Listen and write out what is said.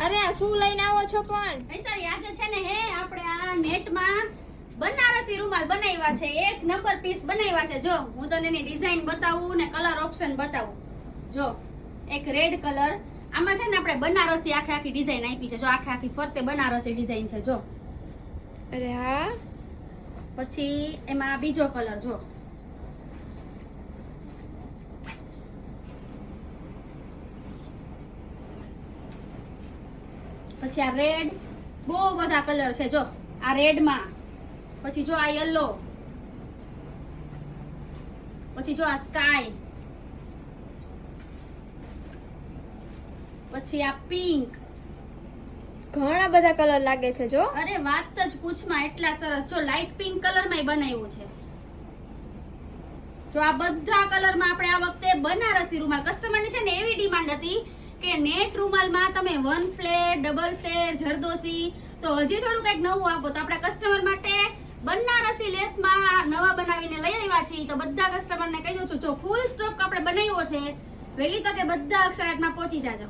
અરે આ શું લઈને આવો છો પણ? વૈશાલી આજે છે ને આપણે આ નેટમાં બનારસી રૂમાલ બનાવ્યા છે. એક નંબર પીસ બનાવ્યા છે. જો હું તને એની ડિઝાઇન બતાવું ને કલર ઓપ્શન બતાવું. જો એક રેડ કલર, આમાં છે ને આપણે બનારસી આખી ડિઝાઇન આપી છે. જો આખી ફરતે બનારસી ડિઝાઇન છે. જો અરે હા, પછી એમાં બીજો કલર જો, પછી આ રેડ, બહુ બધા કલર છે. જો આ રેડ માં, પછી જો આ યલો, પછી જો આ સ્કાય, પછી આ પિંક. ઘણા બધા કલર લાગે છે. જો અરે વાત જ પૂછમાં, એટલા સરસ. જો લાઈટ પિંક કલર માં બનાવ્યું છે. જો આ બધા કલર માં આપણે આ વખતે બનારસી રૂમાલ, કસ્ટમર ની છે ને એવી ડિમાન્ડ હતી કે નેટ રૂમાલમાં તમે 1 ફ્લેર, ડબલ ફ્લેર, જરદોસી, તો હજી થોડું કઈક નવું આપો. તો આપણા કસ્ટમર માટે બનારસી લેસમાં નવા બનાવીને લઈ આવ્યા છીએ. તો બધા કસ્ટમરને કહી દઉં છું, જો ફૂલ સ્ટોક આપણે બનાવ્યો છે, વહેલી તકે બધા અક્ષરાટમાં પહોંચી જાજો.